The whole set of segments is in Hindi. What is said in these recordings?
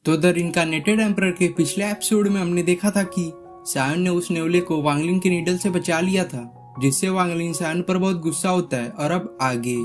तो द इनकार्नेटेड एम्परर के पिछले एपिसोड में हमने देखा था कि सायन ने उस नेवले को वांगलिंग के नीडल से बचा लिया था, जिससे वांगलिंग सायन पर बहुत गुस्सा होता है। और अब आगे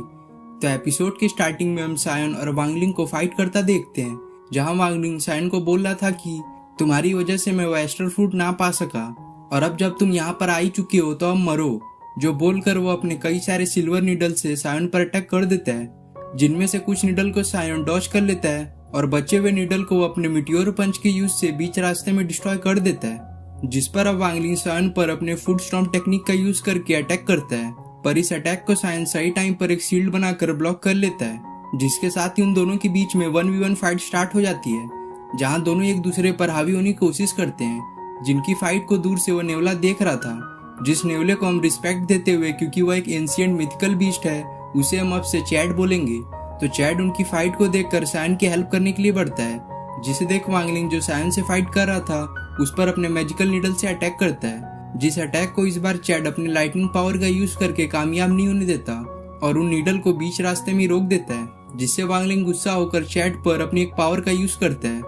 तो एपिसोड के स्टार्टिंग में हम सायन और वांगलिंग को फाइट करता देखते हैं, जहां वांगलिंग सायन को बोल रहा था कि तुम्हारी वजह से मैं वो एस्टर फ्रूट ना पा सका, और अब जब तुम यहाँ पर आ ही चुके हो तो अब मरो। जो बोलकर वो अपने कई सारे सिल्वर नीडल से सायन पर अटैक कर देता है, जिनमें से कुछ नीडल को सायन डॉज कर लेता है और बचे हुए नीडल को वो अपने मिटियोर पंच के यूज से बीच रास्ते में डिस्ट्रॉय कर देता है। जिस पर अब वांगलिंग सायन पर अपने फुट स्टॉर्म टेक्निक का यूज करके अटैक करता है, पर इस अटैक को सायन सही टाइम पर एक शील्ड बनाकर ब्लॉक कर लेता है, जिसके साथ ही उन दोनों के बीच में 1v1 फाइट स्टार्ट हो जाती है, जहां दोनों एक दूसरे पर हावी होने की कोशिश करते हैं। जिनकी फाइट को दूर से वो नेवला देख रहा था, जिस नेवले को हम रिस्पेक्ट देते हुए, क्योंकि वो एक एंशिएंट मिथिकल बीस्ट है, उसे हम अब से चैड बोलेंगे। तो चैड उनकी फाइट को देखकर सायन की हेल्प करने के लिए बढ़ता है, जिसे देख वांगलिंग जो सायन से फाइट कर रहा था उस पर अपने मैजिकल नीडल से अटैक करता है, जिस अटैक को इस बार चैड अपने लाइटनिंग पावर का यूज करके कामयाब नहीं होने देता और उन नीडल को बीच रास्ते में रोक देता है, जिससे वांगलिंग गुस्सा होकर चैड पर अपनी एक पावर का यूज करता है,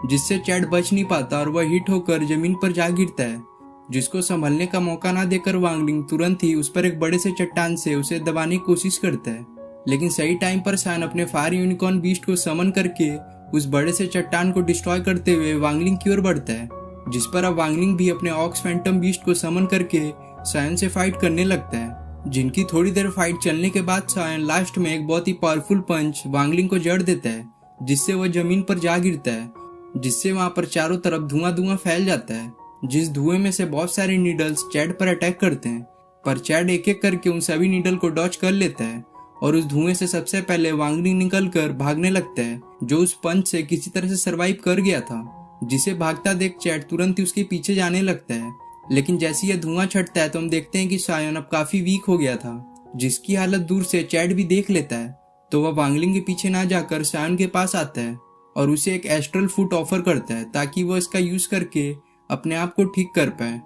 जिससे चैड बच नहीं पाता और वह हिट होकर जमीन पर जा गिरता है, जिसको संभलने का मौका ना देकर वांगलिंग तुरंत ही उस पर एक बड़े से चट्टान से उसे दबाने की कोशिश करता है। लेकिन सही टाइम पर सायन अपने फायर यूनिकॉर्न बीस्ट को समन करके उस बड़े से चट्टान को डिस्ट्रॉय करते हुए वांगलिंग की ओर बढ़ता है, जिस पर अब वांगलिंग भी अपने ऑक्स फैंटम बीस्ट को समन करके सायन से फाइट करने लगता है। जिनकी थोड़ी देर फाइट चलने के बाद सायन लास्ट में एक बहुत ही पावरफुल पंच वांगलिंग को जड़ देता है, जिससे वह जमीन पर जा गिरता है, जिससे वहां पर चारों तरफ धुआं धुआं फैल जाता है, जिस धुएं में से बहुत सारे नीडल्स चैड पर अटैक करते हैं, पर चैड एक एक करके उन सभी नीडल को डॉच कर लेता है और उस धुएं से सबसे पहले वांगलिंग निकल कर भागने लगता है, जो उस पंच से किसी तरह से सरवाइव कर गया था, जिसे भागता देख चैड तुरंत ही उसके पीछे जाने लगता है। लेकिन जैसे यह धुआं छटता है तो हम देखते हैं कि सायन अब काफी वीक हो गया था, जिसकी हालत दूर से चैड भी देख लेता है। तो वह वांगलिंग के पीछे ना जाकर सायन के पास आता है और उसे एक एस्ट्रल फुट ऑफर करता है, ताकि वह इसका यूज करके अपने आप को ठीक कर पाए।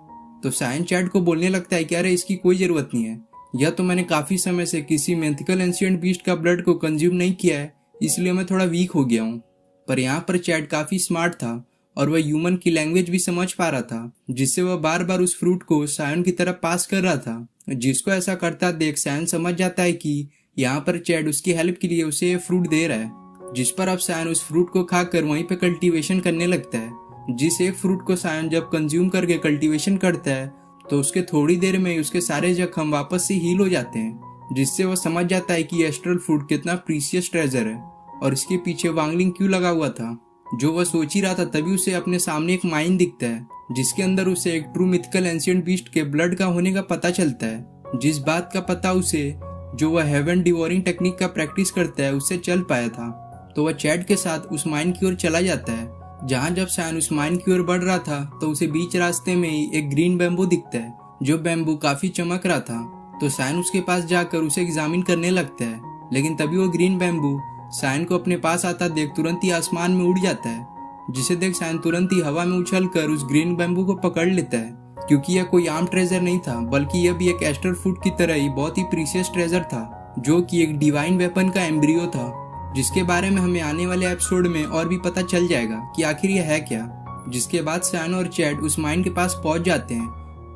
तो सायन चैड को बोलने लगता है कि अरे इसकी कोई जरूरत नहीं है, यह तो मैंने काफी समय से किसी मिथिकल एंशिएंट बीस्ट का ब्लड को कंज्यूम नहीं किया है, इसलिए मैं थोड़ा वीक हो गया हूँ। पर यहाँ पर चैड काफी स्मार्ट था और वह ह्यूमन की लैंग्वेज भी समझ पा रहा था, जिससे वह बार बार उस फ्रूट को सायन की तरफ पास कर रहा था, जिसको ऐसा करता देख सायन समझ जाता है कि यहाँ पर चैड उसकी हेल्प के लिए उसे फ्रूट दे रहा है। जिस पर अब सायन उस फ्रूट को खाकर वहीं पे कल्टीवेशन करने लगता है। जिस एक फ्रूट को सायन जब कंज्यूम करके कल्टीवेशन करता है तो उसके थोड़ी देर में उसके सारे जख्म वापस से हील हो जाते हैं, जिससे वह समझ जाता है कि एस्ट्रल फ्रूट कितना प्रीशियस ट्रेजर है और इसके पीछे वांगलिंग क्यों लगा हुआ था। जो वह सोच ही रहा था तभी उसे अपने सामने एक माइन दिखता है, जिसके अंदर उसे एक ट्रू मिथिकल एंशिएंट बीस्ट के ब्लड का होने का पता चलता है, जिस बात का पता उसे जो वह हेवन डिवोरिंग टेक्निक का प्रैक्टिस करता है उससे चल पाया था। तो वह चैड के साथ उस माइन की ओर चला जाता है, जहां जब सायन उस माइन की ओर बढ़ रहा था तो उसे बीच रास्ते में ही एक ग्रीन बैम्बू दिखता है, जो बैम्बू काफी चमक रहा था। तो सायन उसके पास जाकर उसे एग्जामिन करने लगता है, लेकिन तभी वो ग्रीन बैम्बू सायन को अपने पास आता देख तुरंत ही आसमान में उड़ जाता है, जिसे देख सायन तुरंत ही हवा में उछलकर उस ग्रीन बैम्बू को पकड़ लेता है, क्योंकि यह कोई आम ट्रेजर नहीं था, बल्कि यह भी एक एस्टर फ्रूट की तरह ही बहुत ही प्रीशियस ट्रेजर था, जो कि एक डिवाइन वेपन का एम्ब्रियो था, जिसके बारे में हमें आने वाले एपिसोड में और भी पता चल जाएगा कि आखिर यह है क्या। जिसके बाद सायन और चैड उस माइन के पास पहुंच जाते हैं,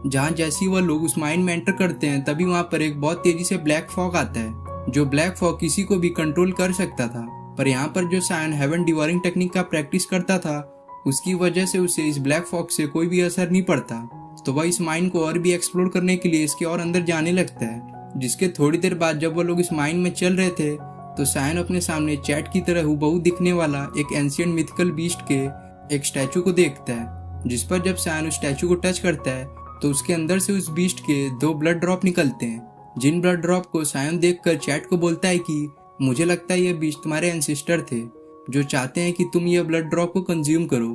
जहां जैसे ही वह लोग उस माइन में एंटर करते हैं तभी वहां पर एक बहुत तेजी से ब्लैक फॉग आता है, जो ब्लैक फॉग किसी को भी कंट्रोल कर सकता था। पर यहाँ पर जो सायन हेवन डिवोरिंग टेक्निक का प्रैक्टिस करता था, उसकी वजह से उसे इस ब्लैक फॉग से कोई भी असर नहीं पड़ता। तो वह इस माइन को और भी एक्सप्लोर करने के लिए इसके और अंदर जाने लगता है। जिसके थोड़ी देर बाद जब वो लोग इस माइन में चल रहे थे तो सायन अपने सामने चैड की तरह हूबहू दिखने वाला एक एंशिएंट मिथिकल बीस्ट के एक स्टैचू को देखता है, जिस पर जब सायन उस स्टैचू को टच करता है तो उसके अंदर से उस बीस्ट के 2 ब्लड ड्रॉप निकलते हैं, जिन ब्लड ड्रॉप को सायन देखकर चैड को बोलता है कि मुझे लगता है ये बीस्ट तुम्हारे एंसेस्टर थे, जो चाहते हैं कि तुम ये ब्लड ड्रॉप को कंज्यूम करो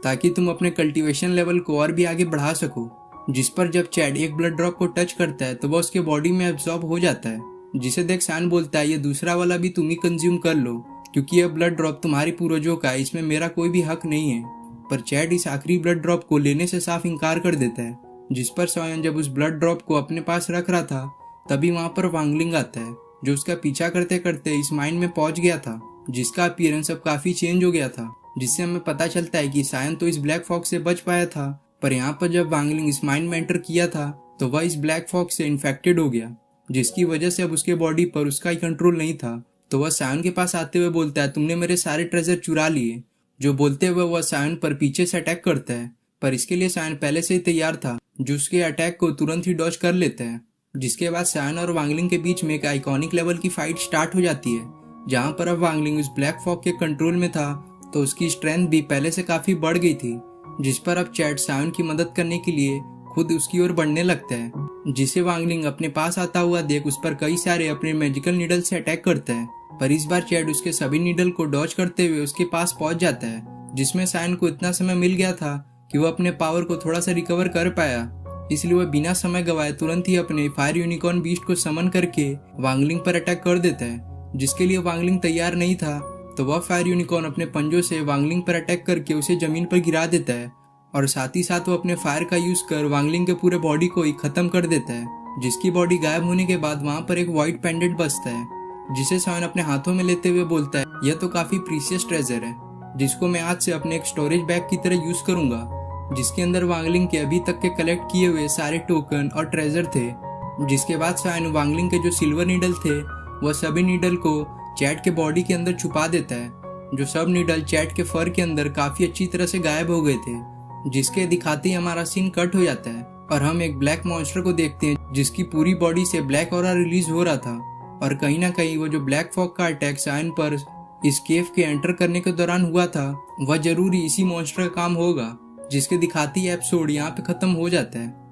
ताकि तुम अपने कल्टीवेशन लेवल को और भी आगे बढ़ा सको। जिस पर जब चैड एक ब्लड ड्रॉप को टच करता है तो वह उसके बॉडी में एब्जॉर्ब हो जाता है, जिसे देख सायन बोलता है ये दूसरा वाला भी तुम ही कंज्यूम कर लो, क्योंकि यह ब्लड ड्रॉप तुम्हारी पूर्वजों का, इसमें मेरा कोई भी हक नहीं है। पर चैड इस आखिरी ब्लड ड्रॉप को लेने से साफ इंकार कर देता है। जिस पर सायन जब उस ब्लड ड्रॉप को अपने पास रख रहा था तभी वहां पर वांगलिंग आता है, जो उसका पीछा करते करते इस माइन में पहुंच गया था, जिसका अपीयरेंस अब काफी चेंज हो गया था। जिससे हमें पता चलता है कि सायन तो इस ब्लैक फॉक्स से बच पाया था, पर यहाँ पर जब वांगलिंग इस माइंड में एंटर किया था तो वह इस ब्लैक फॉक्स से इन्फेक्टेड हो गया, जिसकी वजह से अब उसके बॉडी पर उसका ही कंट्रोल नहीं था। तो वह सायन के पास आते हुए बोलता है, तुमने मेरे सारे ट्रेजर चुरा लिए। जो बोलते हुए वह सायन पर पीछे से अटैक करता है, पर इसके लिए सायन पहले से ही तैयार था, जो उसके अटैक को तुरंत ही डॉज कर लेता है। जिसके बाद सायन और वांगलिंग के बीच में एक आइकॉनिक लेवल की फाइट स्टार्ट हो जाती है, जहाँ पर अब वांगलिंग उस ब्लैक फॉग के कंट्रोल में था, तो उसकी स्ट्रेंथ भी पहले से काफी बढ़ गई थी। जिस पर अब चैट सायन की मदद करने के लिए खुद उसकी ओर बढ़ने लगता है, जिसे वांगलिंग अपने पास आता हुआ देख उस पर कई सारे अपने मैजिकल नीडल से अटैक करता है, पर इस बार चैट उसके सभी नीडल को डॉज करते हुए उसके पास पहुंच जाता है, जिसमें सायन को इतना समय मिल गया था कि वह अपने पावर को थोड़ा सा रिकवर कर पाया। इसलिए वह बिना समय गवाए तुरंत ही अपने फायर यूनिकॉर्न बीस्ट को समन करके वांगलिंग पर अटैक कर देता है, जिसके लिए वांगलिंग तैयार नहीं था। तो वह फायर यूनिकॉर्न अपने पंजों से वांगलिंग पर अटैक करके उसे जमीन पर गिरा देता है, और साथ ही साथ वो अपने फायर का यूज कर वांगलिंग के पूरे बॉडी को ही खत्म कर देता है, जिसकी बॉडी गायब होने के बाद वहां पर एक व्हाइट पेंडेंट बचता है, जिसे सायन अपने हाथों में लेते हुए बोलता है, यह तो काफी प्रीशियस ट्रेजर है, जिसको मैं आज से अपने एक स्टोरेज बैग की तरह यूज करूंगा, जिसके अंदर वांगलिंग के अभी तक के कलेक्ट किए हुए सारे टोकन और ट्रेजर थे। जिसके बाद सायन वांगलिंग के जो सिल्वर नीडल थे वह सभी नीडल को चैट के बॉडी के अंदर छुपा देता है, जो सब नीडल चैट के फर के अंदर काफी अच्छी तरह से गायब हो गए थे। जिसके दिखाते ही हमारा सीन कट हो जाता है और हम एक ब्लैक मॉन्स्टर को देखते हैं, जिसकी पूरी बॉडी से ब्लैक ऑरा रिलीज हो रहा था, और कहीं ना कहीं वो जो ब्लैक फॉग का अटैक सायन पर इस केव के एंटर करने के दौरान हुआ था, वह जरूरी इसी मॉन्स्टर का काम होगा। जिसके दिखाती एपिसोड यहाँ पे खत्म हो जाता है।